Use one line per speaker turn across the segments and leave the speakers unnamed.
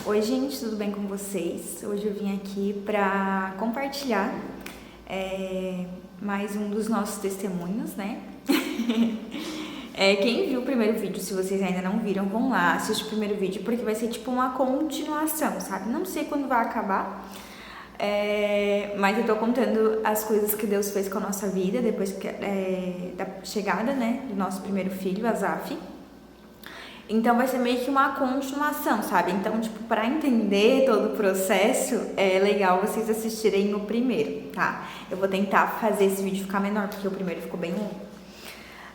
Oi gente, tudo bem com vocês? Hoje eu vim aqui para compartilhar mais um dos nossos testemunhos, né? Quem viu o primeiro vídeo, se vocês ainda não viram, vão lá, assiste o primeiro vídeo, porque vai ser tipo uma continuação, sabe? Não sei quando vai acabar, mas eu tô contando as coisas que Deus fez com a nossa vida depois da chegada, né, do nosso primeiro filho, Azaf. Então vai ser meio que uma continuação, sabe? Então, tipo, pra entender todo o processo, é legal vocês assistirem no primeiro, tá? Eu vou tentar fazer esse vídeo ficar menor, porque o primeiro ficou bem longo.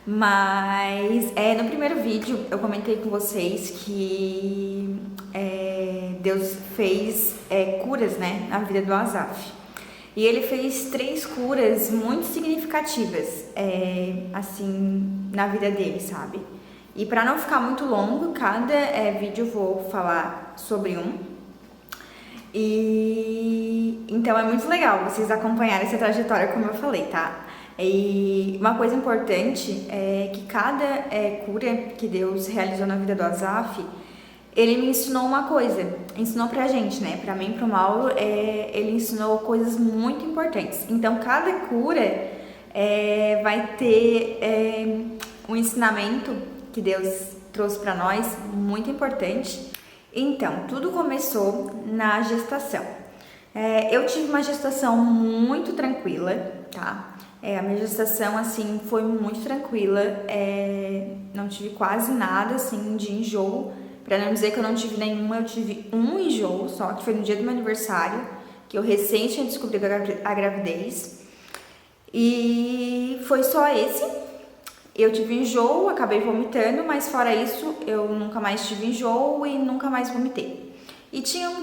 Mas, no primeiro vídeo, eu comentei com vocês que Deus fez curas, né, na vida do Azaf. E ele fez 3 curas muito significativas, assim, na vida dele, sabe? E para não ficar muito longo, cada vídeo eu vou falar sobre um. E então é muito legal vocês acompanharem essa trajetória, como eu falei, tá? E uma coisa importante é que cada cura que Deus realizou na vida do Azaf, ele me ensinou uma coisa, ensinou pra gente, né? Pra mim e pro Mauro, ele ensinou coisas muito importantes. Então cada cura vai ter um ensinamento que Deus trouxe para nós, muito importante. Então, tudo começou na gestação. Eu tive uma gestação muito tranquila, tá? A minha gestação, assim, foi muito tranquila, não tive quase nada, assim, de enjoo. Para não dizer que eu não tive nenhuma, eu tive um enjoo só, que foi no dia do meu aniversário, que eu recém tinha descobrido a gravidez. E foi só esse. Eu tive enjoo, acabei vomitando, mas fora isso, eu nunca mais tive enjoo e nunca mais vomitei. E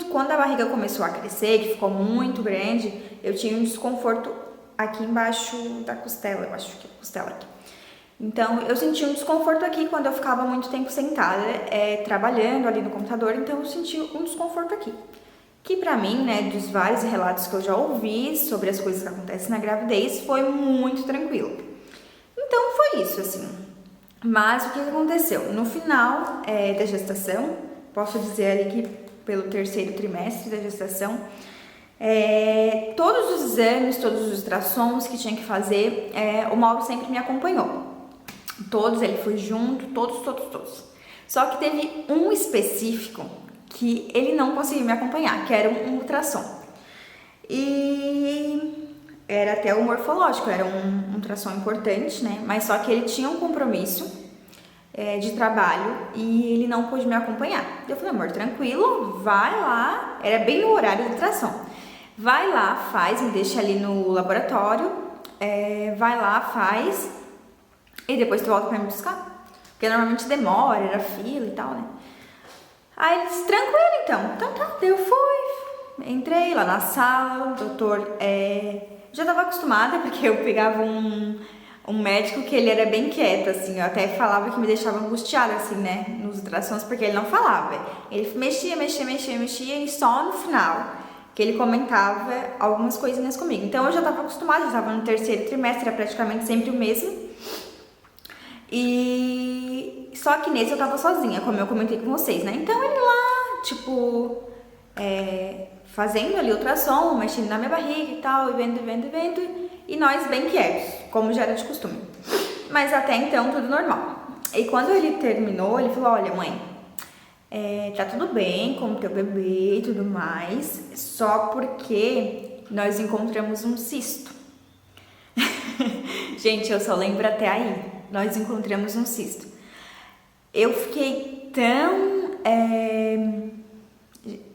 quando a barriga começou a crescer, que ficou muito grande, eu tinha um desconforto aqui embaixo da costela, eu acho que é a costela aqui. Então, eu sentia um desconforto aqui quando eu ficava muito tempo sentada, trabalhando ali no computador, então eu sentia um desconforto aqui. Que pra mim, né, dos vários relatos que eu já ouvi sobre as coisas que acontecem na gravidez, foi muito tranquilo. Então foi isso, assim. Mas o que aconteceu? No final da gestação, posso dizer ali que pelo 3º trimestre da gestação, todos os exames, todos os ultrassons que tinha que fazer, o Mauro sempre me acompanhou. Todos, ele foi junto, todos. Só que teve um específico que ele não conseguiu me acompanhar, que era um ultrassom. E era até o morfológico, era um ultrassom importante, né? Mas só que ele tinha um compromisso de trabalho e ele não pôde me acompanhar. Eu falei, amor, tranquilo, vai lá. Era bem no horário do ultrassom. Vai lá, faz, me deixa ali no laboratório. Vai lá, faz. E depois tu volta pra me buscar. Porque normalmente demora, era fila e tal, né? Aí ele disse, tranquilo então. Então tá, eu fui. Entrei lá na sala, o doutor... Já estava acostumada, porque eu pegava um médico que ele era bem quieto, assim, eu até falava que me deixava angustiada, assim, né, nos ultrassons, porque ele não falava. Ele mexia, e só no final que ele comentava algumas coisinhas comigo. Então eu já estava acostumada, já estava no 3º trimestre, era praticamente sempre o mesmo. E só que nesse eu estava sozinha, como eu comentei com vocês, né? Então ele lá, tipo, fazendo ali ultrassom, mexendo na minha barriga e tal, e vendo, e nós bem quietos, como já era de costume. Mas até então, tudo normal. E quando ele terminou, ele falou, olha mãe, tá tudo bem com o teu bebê e tudo mais, só porque nós encontramos um cisto. Gente, eu só lembro até aí, nós encontramos um cisto. Eu fiquei tão...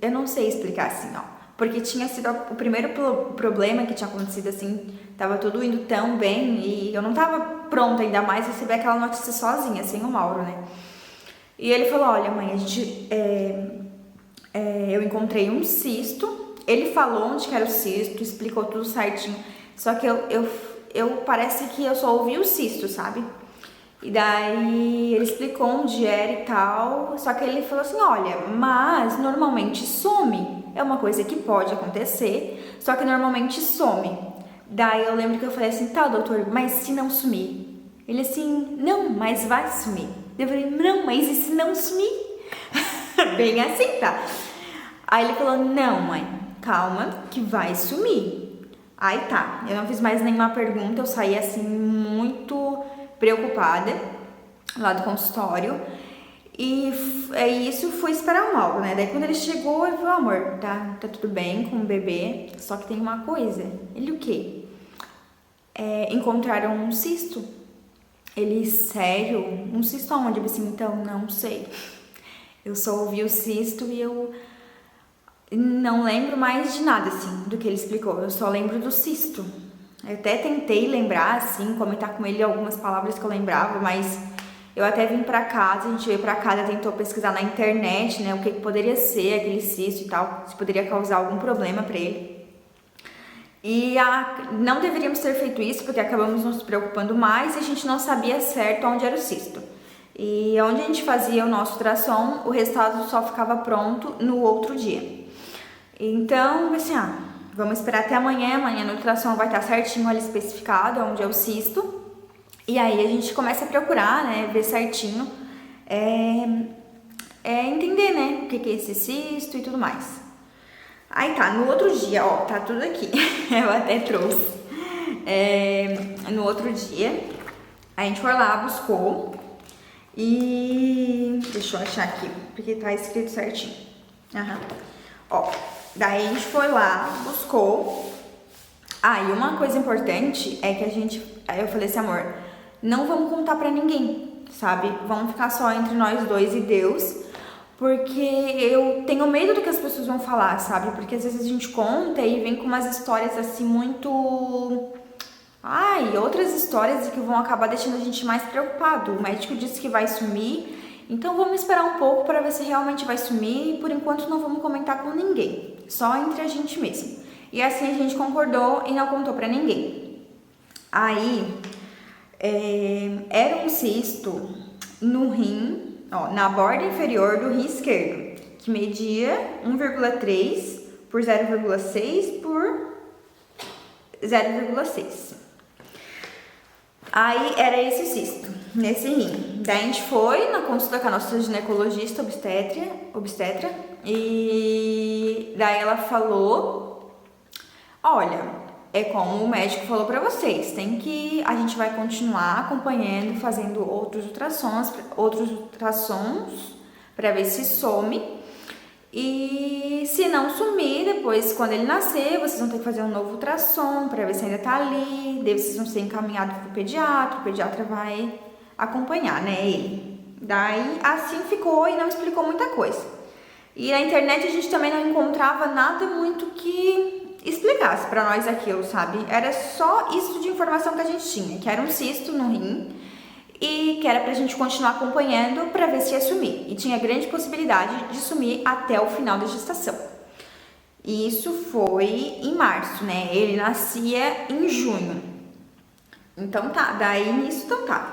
eu não sei explicar assim, ó. Porque tinha sido o primeiro problema que tinha acontecido, assim, tava tudo indo tão bem e eu não tava pronta ainda mais a receber aquela notícia sozinha, sem o Mauro, né? E ele falou, olha mãe, eu encontrei um cisto, ele falou onde que era o cisto, explicou tudo certinho, só que eu parece que eu só ouvi o cisto, sabe? E daí ele explicou onde era e tal, só que ele falou assim, olha, mas normalmente some, é uma coisa que pode acontecer, só que normalmente some. Daí eu lembro que eu falei assim, tá doutor, mas se não sumir? Ele assim, não, mas vai sumir. Eu falei, não, mas e se não sumir? Bem assim, tá? Aí ele falou, não, mãe, calma, que vai sumir. Aí tá, eu não fiz mais nenhuma pergunta, eu saí assim muito preocupada lá do consultório. E isso foi esperar um algo, né? Daí quando ele chegou, ele falou, amor, tá tudo bem com o bebê, só que tem uma coisa. Ele o quê? Encontraram um cisto. Ele, sério? Um cisto aonde? Eu disse, então, não sei. Eu só ouvi o cisto e eu não lembro mais de nada, assim, do que ele explicou. Eu só lembro do cisto. Eu até tentei lembrar, assim, comentar com ele algumas palavras que eu lembrava, mas eu até vim pra casa, a gente veio pra casa, tentou pesquisar na internet, né, o que poderia ser aquele cisto e tal, se poderia causar algum problema pra ele. E não deveríamos ter feito isso, porque acabamos nos preocupando mais e a gente não sabia certo onde era o cisto. E onde a gente fazia o nosso ultrassom, o resultado só ficava pronto no outro dia. Então, assim, vamos esperar até amanhã no ultrassom vai estar certinho ali especificado onde é o cisto. E aí a gente começa a procurar, né, ver certinho, entender, né, o que é esse cisto e tudo mais. Aí tá, no outro dia, ó, tá tudo aqui, eu até trouxe. No outro dia, a gente foi lá, buscou e... deixa eu achar aqui, porque tá escrito certinho. Ó, daí a gente foi lá, buscou. E uma coisa importante é que aí eu falei assim, amor, não vamos contar pra ninguém, sabe? Vamos ficar só entre nós dois e Deus, porque eu tenho medo do que as pessoas vão falar, sabe? Porque às vezes a gente conta e vem com umas histórias assim muito... outras histórias que vão acabar deixando a gente mais preocupado. O médico disse que vai sumir, então vamos esperar um pouco para ver se realmente vai sumir. Por enquanto não vamos comentar com ninguém, só entre a gente mesmo. E assim a gente concordou e não contou pra ninguém. Aí, era um cisto no rim, ó, na borda inferior do rim esquerdo, que media 1,3 por 0,6 por 0,6. Aí era esse cisto, nesse rim. Daí a gente foi na consulta com a nossa ginecologista obstetra, e daí ela falou, olha, é como o médico falou pra vocês, a gente vai continuar acompanhando, fazendo outros ultrassons pra ver se some. E se não sumir, depois quando ele nascer, vocês vão ter que fazer um novo ultrassom pra ver se ainda tá ali. Daí vocês vão ser encaminhados pro pediatra, o pediatra vai acompanhar, né, ele. Daí assim ficou e não explicou muita coisa. E na internet a gente também não encontrava nada muito que explicasse pra nós aquilo, sabe? Era só isso de informação que a gente tinha, que era um cisto no rim e que era pra gente continuar acompanhando pra ver se ia sumir. E tinha grande possibilidade de sumir até o final da gestação. E isso foi em março, né? Ele nascia em junho. Então tá, daí nisso, então tá.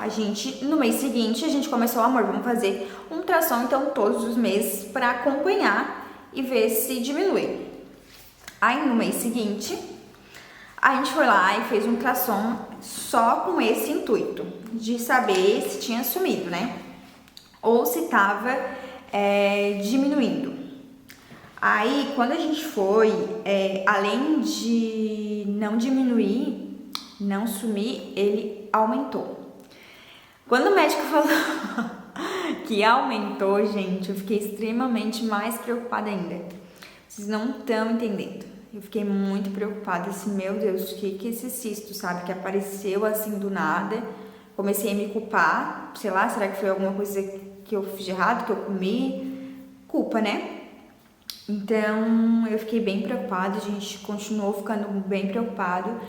No mês seguinte, a gente começou, amor, vamos fazer um ultrassom, então, todos os meses pra acompanhar e ver se diminui. Aí no mês seguinte, a gente foi lá e fez um ultrassom só com esse intuito, de saber se tinha sumido, né? Ou se tava diminuindo. Aí, quando a gente foi, além de não diminuir, não sumir, ele aumentou. Quando o médico falou que aumentou, gente, eu fiquei extremamente mais preocupada ainda. Vocês não estão entendendo. Eu fiquei muito preocupada, assim, meu Deus, o que é esse cisto, sabe? Que apareceu assim do nada. Comecei a me culpar, sei lá, será que foi alguma coisa que eu fiz de errado, que eu comi? Culpa, né? Então, eu fiquei bem preocupada, a gente continuou ficando bem preocupado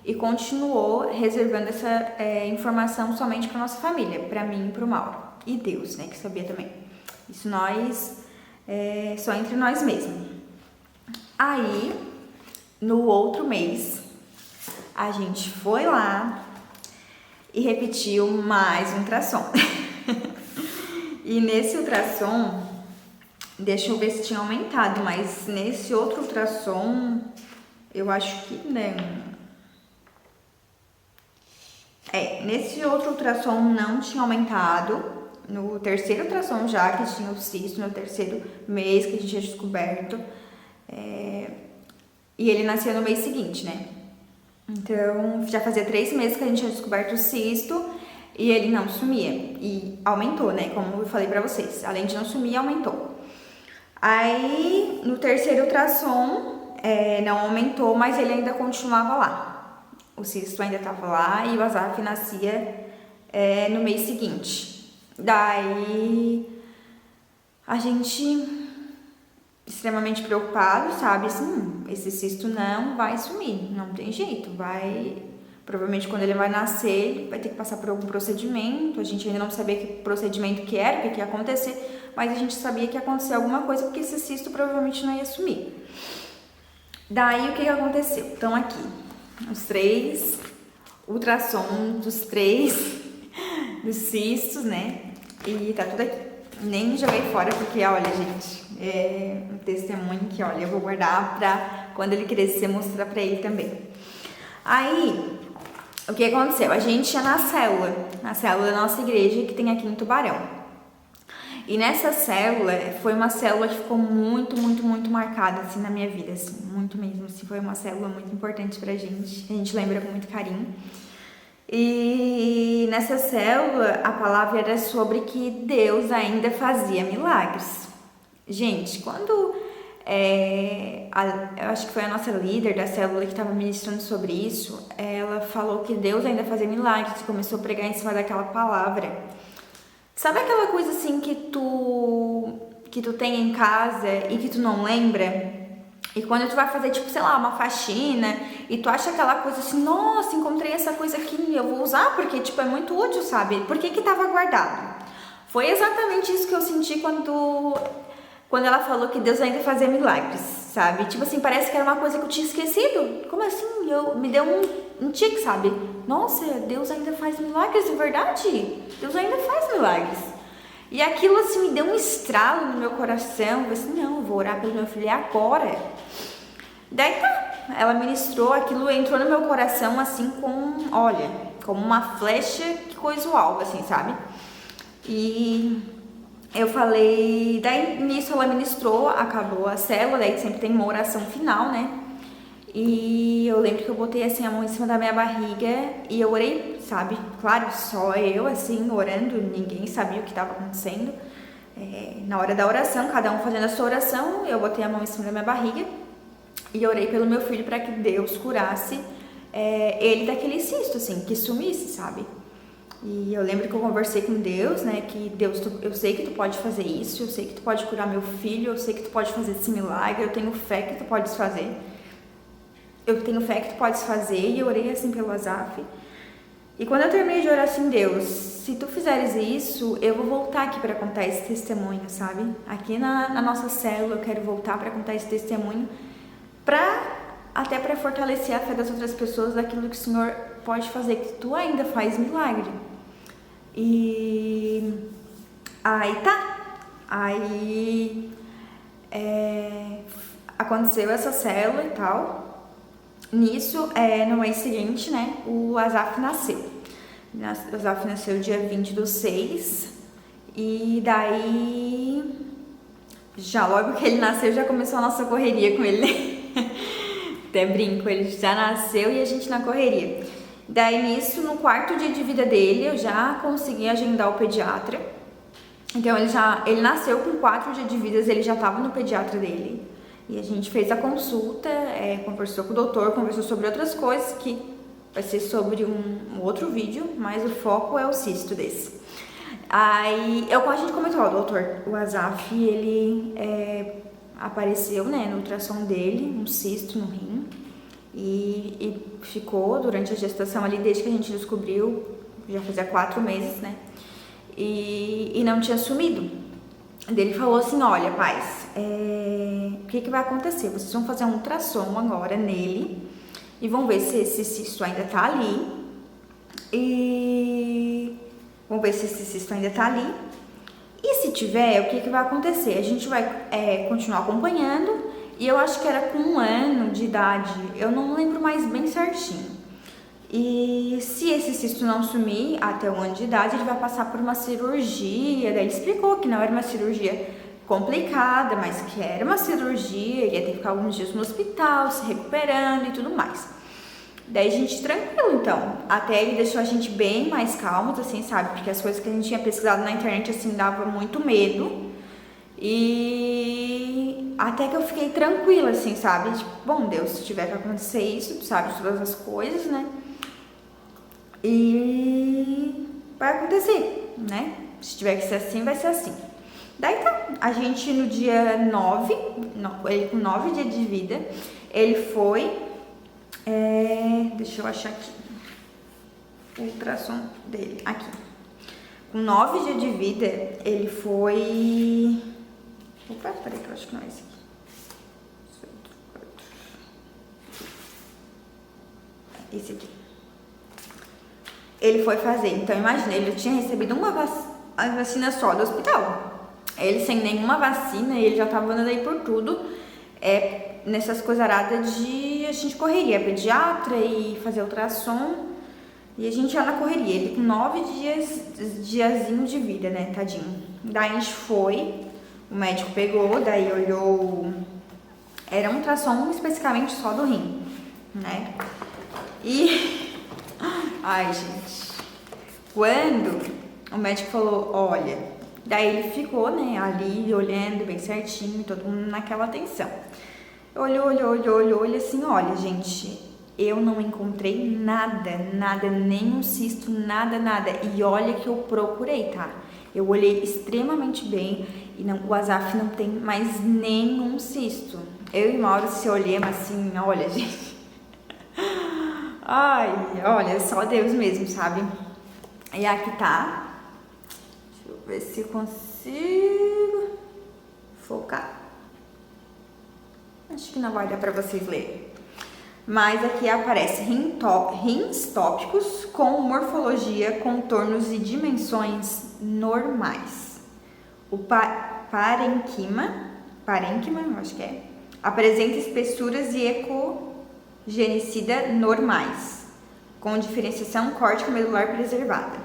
e continuou reservando essa informação somente para nossa família, para mim e para o Mauro. E Deus, né, que sabia também. Isso só entre nós mesmos. Aí, no outro mês, a gente foi lá e repetiu mais um ultrassom. E nesse ultrassom, deixa eu ver se tinha aumentado, mas nesse outro ultrassom, eu acho que não. Nesse outro ultrassom não tinha aumentado. no terceiro ultrassom já que tinha o cisto, no terceiro mês que a gente tinha descoberto. E ele nasceu no mês seguinte, né? Então, já fazia 3 meses que a gente tinha descoberto o cisto e ele não sumia. E aumentou, né? Como eu falei pra vocês. Além de não sumir, aumentou. Aí, no terceiro ultrassom, não aumentou, mas ele ainda continuava lá. O cisto ainda tava lá e o Azaf nascia no mês seguinte. Daí, a gente extremamente preocupado, sabe? Assim, esse cisto não vai sumir, não tem jeito, provavelmente quando ele vai nascer, ele vai ter que passar por algum procedimento. A gente ainda não sabia que procedimento que era, o que ia acontecer, mas a gente sabia que ia acontecer alguma coisa, porque esse cisto provavelmente não ia sumir. Daí, o que aconteceu? Então, aqui, os 3 ultrassons dos 3 dos cistos, né? E tá tudo aqui. Nem joguei fora, porque, olha, gente, é um testemunho que, olha, eu vou guardar pra quando ele crescer mostrar pra ele também. Aí, o que aconteceu? A gente ia na célula da nossa igreja que tem aqui em Tubarão. E nessa célula, foi uma célula que ficou muito, muito, muito marcada, assim, na minha vida, assim, muito mesmo, assim, foi uma célula muito importante pra gente, a gente lembra com muito carinho. E nessa célula, a palavra era sobre que Deus ainda fazia milagres. Gente, quando eu acho que foi a nossa líder da célula que estava ministrando sobre isso, ela falou que Deus ainda fazia milagres e começou a pregar em cima daquela palavra. Sabe aquela coisa assim que tu tem em casa e que tu não lembra? E quando tu vai fazer, tipo, sei lá, uma faxina e tu acha aquela coisa assim, nossa, encontrei essa coisa aqui, eu vou usar porque, tipo, é muito útil, sabe? Por que que tava guardado? Foi exatamente isso que eu senti quando ela falou que Deus ainda fazia milagres, sabe? Tipo assim, parece que era uma coisa que eu tinha esquecido. Como assim? Me deu um tique, sabe? Nossa, Deus ainda faz milagres, é verdade? Deus ainda faz milagres. E aquilo assim me deu um estralo no meu coração. Eu falei assim, não, eu vou orar pelo meu filho agora. Daí tá, ela ministrou, aquilo entrou no meu coração assim como uma flecha que coisa o alvo, assim, sabe? E eu falei, daí nisso ela ministrou, acabou a célula, daí sempre tem uma oração final, né? E eu lembro que eu botei assim a mão em cima da minha barriga e eu orei, sabe? Claro, só eu assim orando, ninguém sabia o que estava acontecendo. Na hora da oração, cada um fazendo a sua oração, eu botei a mão em cima da minha barriga e orei pelo meu filho para que Deus curasse ele daquele cisto, assim, que sumisse, sabe? E eu lembro que eu conversei com Deus, né, que Deus, eu sei que tu pode fazer isso, eu sei que tu pode curar meu filho, eu sei que tu pode fazer esse milagre, eu tenho fé que tu podes fazer. Eu tenho fé que tu podes fazer, e eu orei assim pelo Azaf. E quando eu terminei de orar assim, Deus, se tu fizeres isso, eu vou voltar aqui para contar esse testemunho, sabe? Aqui na nossa célula, eu quero voltar para contar esse testemunho, até para fortalecer a fé das outras pessoas daquilo que o Senhor pode fazer, que tu ainda faz milagre. E aí tá. Aí aconteceu essa célula e tal. Nisso, no mês seguinte, né, o Azaf nasceu. O Azaf nasceu dia 20/6. E daí, já logo que ele nasceu, já começou a nossa correria com ele, né? Até brinco, ele já nasceu e a gente na correria. Daí nisso, no 4º dia de vida dele, eu já consegui agendar o pediatra. Então ele nasceu com 4 dias de vida, ele já estava no pediatra dele. E a gente fez a consulta, conversou com o doutor, conversou sobre outras coisas, que vai ser sobre um outro vídeo, mas o foco é o cisto desse. Aí, a gente comentou, ó, doutor, o Azaf, ele apareceu, né, no ultrassom dele, um cisto no rim, e ficou durante a gestação ali, desde que a gente descobriu, já fazia 4 meses, né, e não tinha sumido. Ele falou assim, olha, pais, o que vai acontecer? Vocês vão fazer um ultrassom agora nele e vão ver se esse cisto ainda tá ali. E se tiver, o que vai acontecer? A gente vai continuar acompanhando, e eu acho que era com 1 ano de idade, eu não lembro mais bem certinho. E se esse cisto não sumir até 1 ano de idade, ele vai passar por uma cirurgia. Daí ele explicou que não era uma cirurgia complicada, mas que era uma cirurgia, ia ter que ficar alguns dias no hospital, se recuperando e tudo mais. Daí a gente tranquilo, então. Até ele deixou a gente bem mais calmos, assim, sabe? Porque as coisas que a gente tinha pesquisado na internet, assim, dava muito medo. E até que eu fiquei tranquila, assim, sabe? Tipo, bom, Deus, se tiver que acontecer isso, tu sabe todas as coisas, né? E vai acontecer, né? Se tiver que ser assim, vai ser assim. Daí tá, a gente no dia 9, ele com 9 dias de vida, ele foi, deixa eu achar aqui, o ultrassom dele, aqui. Com 9 dias de vida, ele foi, opa, peraí que eu acho que não é esse aqui. Esse aqui. Ele foi fazer, então imagina, ele tinha recebido uma vacina só do hospital. Ele sem nenhuma vacina, ele já tava andando aí por tudo, nessas coisas aradas de a gente correria, pediatra e fazer ultrassom, e a gente ia na correria. Ele com 9 diazinho de vida, né, tadinho. Daí a gente foi, o médico pegou, daí olhou, era um ultrassom especificamente só do rim, né, e... Ai, gente, quando o médico falou, olha, daí ele ficou, né, ali olhando bem certinho, todo mundo naquela atenção. Olhou, ele assim, olha, gente, eu não encontrei nada, nenhum cisto, nada. E olha que eu procurei, tá? Eu olhei extremamente bem e não, o Azaf não tem mais nenhum cisto. Eu e Mauro se olhamos assim, olha, gente... Ai, olha, só Deus mesmo, sabe? E aqui tá. Deixa eu ver se eu consigo focar. Acho que não vai dar pra vocês lerem. Mas aqui aparece rins tópicos com morfologia, contornos e dimensões normais. O parênquima, eu acho que é, apresenta espessuras e ecogenicida normais, com diferenciação córtico-medular preservada.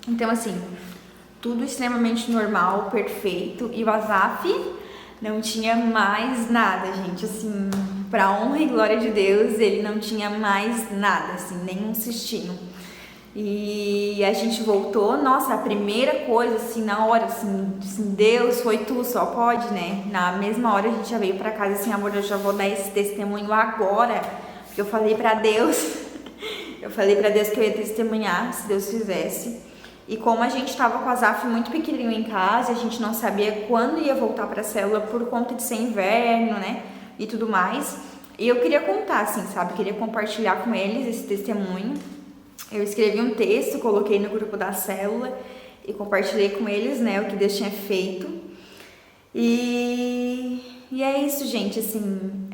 Então, assim, tudo extremamente normal, perfeito. E o Azaf não tinha mais nada, gente, assim, pra honra e glória de Deus, ele não tinha mais nada, assim, nenhum cistinho. E a gente voltou, nossa, a primeira coisa, assim, na hora, assim, Deus, foi tu, só pode, né? Na mesma hora a gente já veio pra casa, assim, amor, eu já vou dar esse testemunho agora, porque eu falei pra Deus, que eu ia testemunhar, se Deus fizesse. E como a gente tava com a Azaf muito pequenininho em casa, a gente não sabia quando ia voltar pra célula por conta de ser inverno, né? E tudo mais. E eu queria contar, assim, sabe? Queria compartilhar com eles esse testemunho. Eu escrevi um texto, coloquei no grupo da célula e compartilhei com eles, né, o que Deus tinha feito. E é isso, gente, assim,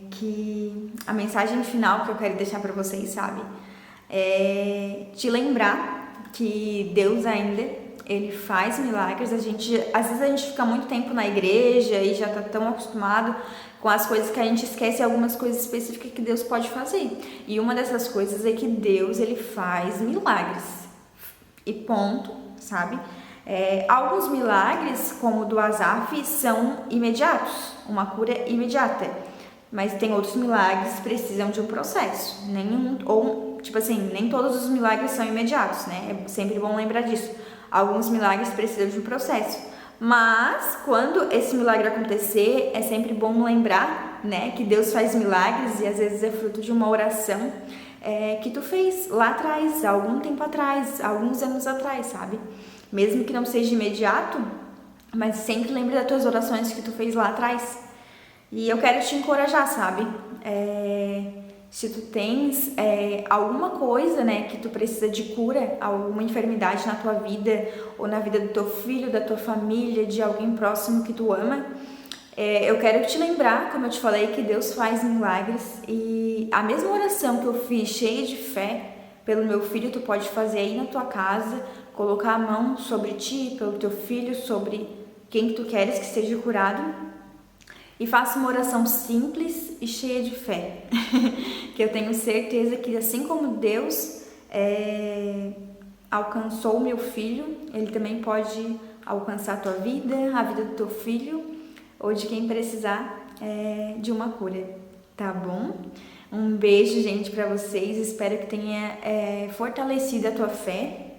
que a mensagem final que eu quero deixar pra vocês, sabe? É te lembrar que Deus ainda, ele faz milagres. Às vezes a gente fica muito tempo na igreja e já tá tão acostumado com as coisas que a gente esquece algumas coisas específicas que Deus pode fazer. E uma dessas coisas é que Deus, ele faz milagres. E ponto, sabe? Alguns milagres, como o do Azaf, são imediatos, uma cura imediata. Mas tem outros milagres que precisam de um processo. Nem todos os milagres são imediatos, né? É sempre bom lembrar disso. Alguns milagres precisam de um processo. Mas, quando esse milagre acontecer, é sempre bom lembrar, né, que Deus faz milagres e às vezes é fruto de uma oração que tu fez lá atrás, algum tempo atrás, alguns anos atrás, sabe? Mesmo que não seja imediato, mas sempre lembre das tuas orações que tu fez lá atrás. E eu quero te encorajar, sabe? Se tu tens alguma coisa, né, que tu precisa de cura, alguma enfermidade na tua vida, ou na vida do teu filho, da tua família, de alguém próximo que tu ama, eu quero te lembrar, como eu te falei, que Deus faz milagres. E a mesma oração que eu fiz, cheia de fé, pelo meu filho, tu pode fazer aí na tua casa, colocar a mão sobre ti, pelo teu filho, sobre quem que tu queres que seja curado. E faça uma oração simples e cheia de fé, que eu tenho certeza que assim como Deus alcançou o meu filho, Ele também pode alcançar a tua vida, a vida do teu filho ou de quem precisar de uma cura, tá bom? Um beijo, gente, pra vocês. Espero que tenha fortalecido a tua fé.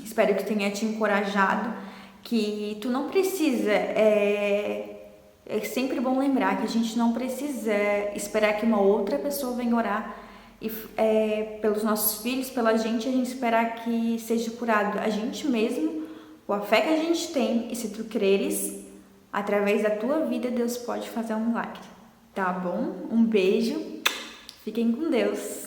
Espero que tenha te encorajado. Que tu não precisa. É sempre bom lembrar que a gente não precisa esperar que uma outra pessoa venha orar pelos nossos filhos, pela gente, a gente esperar que seja curado a gente mesmo, com a fé que a gente tem. E se tu creres, através da tua vida, Deus pode fazer um milagre. Tá bom? Um beijo. Fiquem com Deus.